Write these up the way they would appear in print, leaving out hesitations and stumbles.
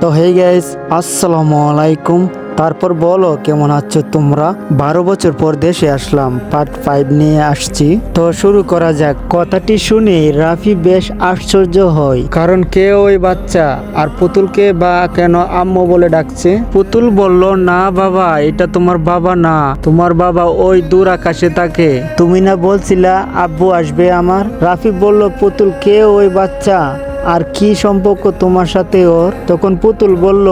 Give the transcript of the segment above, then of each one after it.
তো hey guys, আসসালামু আলাইকুম। তারপর বলো কেমন আছো তোমরা। 12 বছর পর দেশে আসলাম, পার্ট 5 নিয়ে আসছি। তো শুরু করা যাক। কথাটি শুনে রাফি বেশ আশ্চর্য হয়, কারণ কে ওই বাচ্চা আর পুতুলকে বা কেন আম্মু বলে ডাকছে। পুতুল বলল, না বাবা, এটা তোমার বাবা না, তোমার বাবা ওই দূর আকাশে থাকে। তুমি না বলছিলা আব্বু আসবে আমার। রাফি বলল, পুতুল কে ওই বাচ্চা আর কি সম্পর্ক তোমার সাথে ওর? তখন পুতুল বলল,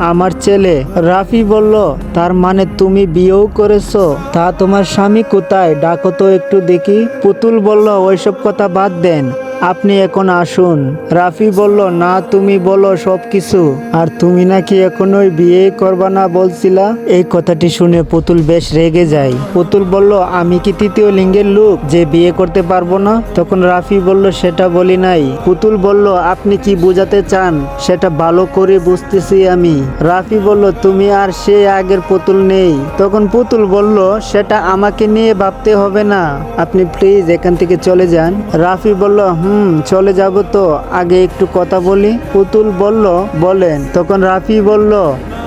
আমার ছেলে। রাফি বলল, তার মানে তুমি বিয়েও করেছো? তা তোমার স্বামী কোথায়, ডাকো তো একটু দেখি। পুতুল বলল, ওইসব কথা বাদ দেন, আপনি এখন আসুন। রাফি বলল, না তুমি বলো সব কিছু। আর তুমি নাকি এখনোই বিয়ে করবা না বলছিলা। এই কথাটি শুনে পুতুল বেশ রেগে যায়। পুতুল বলল, আমি কি তৃতীয় লিঙ্গের লোক যে বিয়ে করতে পারবো না? তখন রাফি বলল, সেটা বলি নাই। পুতুল বলল, আপনি কি বোঝাতে চান সেটা ভালো করে বুঝতেছি আমি। রাফি বলল, তুমি আর সে আগের পুতুল নেই। তখন পুতুল বলল, সেটা আমাকে নিয়ে ভাবতে হবে না, আপনি প্লিজ এখান থেকে চলে যান। রাফি বলল, চলে যাব, তো আগে একটু কথা বলি। পুতুল বলল, বলেন। তখন রাফি বলল,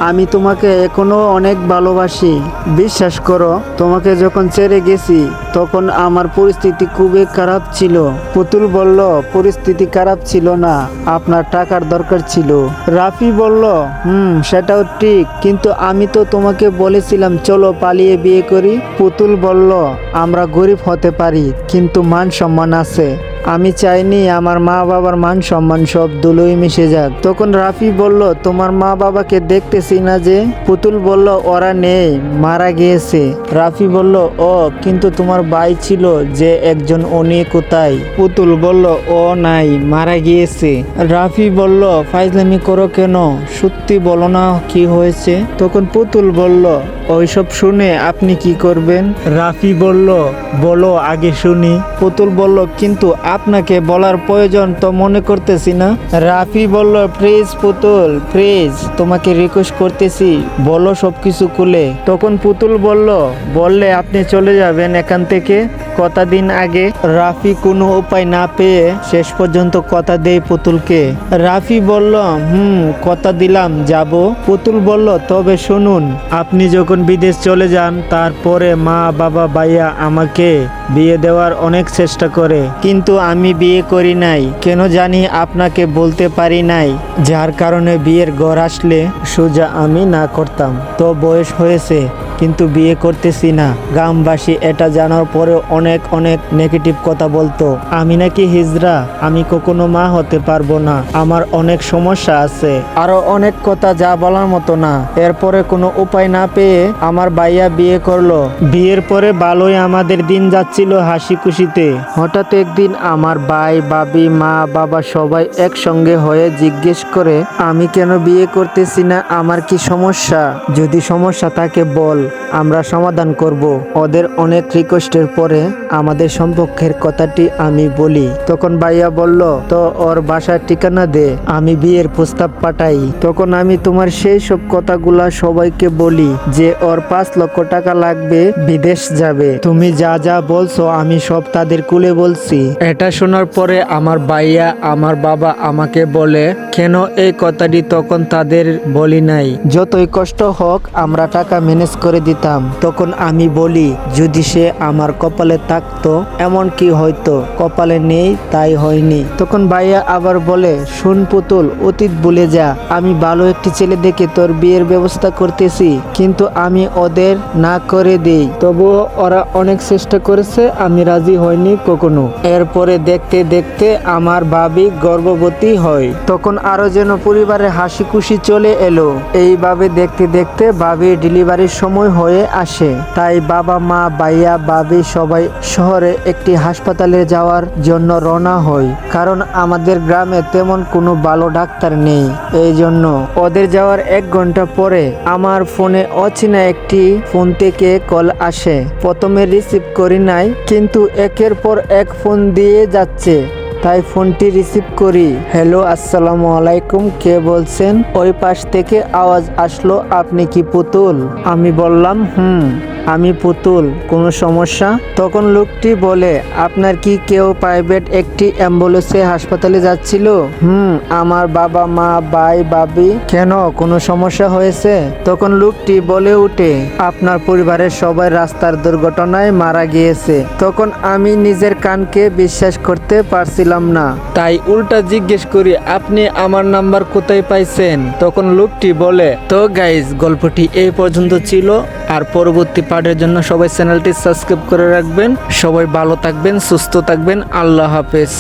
আমি তোমাকে এখনো অনেক ভালোবাসি, বিশ্বাস করো। তোমাকে যখন ছেড়ে গেছি তখন আমার পরিস্থিতি খুবই খারাপ ছিল। পুতুল বলল, পরিস্থিতি খারাপ ছিল না, আপনার টাকার দরকার ছিল। রাফি বলল, সেটাও ঠিক, কিন্তু আমি তো তোমাকে বলেছিলাম চলো পালিয়ে বিয়ে করি। পুতুল বলল, আমরা গরিব হতে পারি কিন্তু মান সম্মান আছে। আমি চাইনি আমার মা বাবার মান সম্মান সব ধুলোয় মিশে যাক। তখন রাফি বলল, তোমার মা বাবাকে দেখতেছি না যে। পুতুল বলল, ওরা নেই, মারা গিয়েছে। রাফি বলল, ও কিন্তু তোমার ভাই ছিল যে একজন, উনি কোথায়? পুতুল বলল, ও নাই, মারা গিয়েছে। রাফি বলল, ফাইজলামি করো কেন, সত্যি বলো না কি হয়েছে। তখন পুতুল বলল, ওইসব শুনে আপনি কি করবেন? রাফি বলল, বলো আগে শুনি। পুতুল বলল, কিন্তু আপনাকে বলার প্রয়োজন তো মনে করতেছি না। রাফি বলল, প্লিজ পুতুল, প্লিজ তোমাকে রিকোয়েস্ট করতেছি, বলো সবকিছু খুলে। তখন পুতুল বলল, বললে আপনি চলে যাবেন এখান থেকে। কথা দিন আগে। রাফি কোনো উপায় না পেয়ে শেষ পর্যন্ত কথা দেয় পুতুলকে। রাফি বলল, কথা দিলাম যাব। পুতুল বলল, তবে শুনুন, আপনি যখন বিদেশ চলে যান তারপরে মা বাবা ভাইয়া আমাকে বিয়ে দেওয়ার অনেক চেষ্টা করে, কিন্তু আমি বিয়ে করি নাই। কেন জানি আপনাকে বলতে পারি নাই, যার কারণে বিয়ের ঘর আসলে সোজা আমি না করতাম। তো বয়স হয়েছে কিন্তু বিয়ে করতেছি না। গ্রামবাসী এটা জানার পরেও অনেক অনেক নেগেটিভ কথা বলতো। আমি নাকি হিজড়া, আমি কখনো মা হতে পারবো না, আমার অনেক সমস্যা আছে, আরো অনেক কথা যা বলার মতো না। এরপরে কোনো উপায় না পেয়ে আমার ভাইয়া বিয়ে করলো। বিয়ের পরে ভালোই আমাদের দিন যাচ্ছিল হাসি খুশিতে। হঠাৎ একদিন আমার ভাই, ভাবি, মা, বাবা সবাই একসঙ্গে হয়ে জিজ্ঞেস করে, আমি কেন বিয়ে করতেছি না, আমার কি সমস্যা? যদি সমস্যা থাকে বল, আমরা সমাধান করব। ওদের অনেক রিকোয়েস্টের পরে আমাদের সম্পর্কের কথাটি আমি বলি। তখন ভাইয়া বলল, তো ওর বাসার ঠিকানা দে, আমি বিয়ের প্রস্তাব পাঠাই। তখন আমি তোমার সেই সব কথাগুলা সবাইকে বলি যে ওর 5 লক্ষ টাকা লাগবে, বিদেশ যাবে। তুমি যা যা বলছো আমি সব তাদের কুলে বলছি। এটা শোনার পরে আমার ভাইয়া, আমার বাবা আমাকে বলে, কেন এই কথাটি তখন তাদের বলি নাই? যতই কষ্ট হোক আমরা টাকা ম্যানেজ করে দিতাম। তখন আমি বলি, যদি সে আমার কপালে থাকতো। এমন কি হয়তো কপালে নেই, তাই হয়নি। তখন ভাইয়া আবার বলে, শুন পুতুল, অতীত ভুলে যা, আমি ভালো একটি ছেলে দেখে তোর বিয়ের ব্যবস্থা করতেছি, কিন্তু আমি ওদের না করে দেই। তবুও ওরা অনেক চেষ্টা করেছে, আমি রাজি হয়নি কখনো। এরপরে দেখতে দেখতে আমার ভাবি গর্ভবতী হয়। তখন আরো যেন পরিবারে হাসি খুশি চলে এলো। এইভাবে দেখতে দেখতে ভাবির ডেলিভারির সময় হয়ে আসে। তাই বাবা, মা, ভাইয়া, ভাবি সবাই শহরে একটি হাসপাতালে যাওয়ার জন্য রওনা হয়, কারণ আমাদের গ্রামে তেমন কোনো ভালো ডাক্তার নেই। এই জন্য ওদের যাওয়ার 1 ঘন্টা পরে আমার ফোনে অচেনা একটি ফোন থেকে কল আসে। প্রথমে রিসিভ করি নাই, কিন্তু একের পর এক ফোন দিয়ে যাচ্ছে, তাই ফোনটি রিসিভ করি। হ্যালো, আসসালামু আলাইকুম, কে বলছেন? ওই পাশ থেকে আওয়াজ আসলো, আপনি কি পুতুল? আমি বললাম, আমি পুতুল, কোনো সমস্যা? তখন লোকটি বলে, আপনার কি কেউ প্রাইভেট একটি অ্যাম্বুলেন্সে হাসপাতালে যাচ্ছিল? আমার বাবা মা ভাই ভাবি। কেন, কোনো সমস্যা হয়েছে? তখন লোকটি বলে উঠে, আপনার পরিবারের সবাই রাস্তার দুর্ঘটনায় মারা গিয়েছে। তখন আমি নিজের কানকে বিশ্বাস করতে পারছিলাম না, তাই উল্টা জিজ্ঞেস করি, আপনি আমার নাম্বার কোথায় পাইছেন? তখন লোকটি বলে, তো গাইজ, গল্পটি এই পর্যন্ত ছিল। আর পরবর্তী পার্টের জন্য সবাই চ্যানেলটি সাবস্ক্রাইব করে রাখবেন। সবাই ভালো থাকবেন, সুস্থ থাকবেন। আল্লাহ হাফেজ।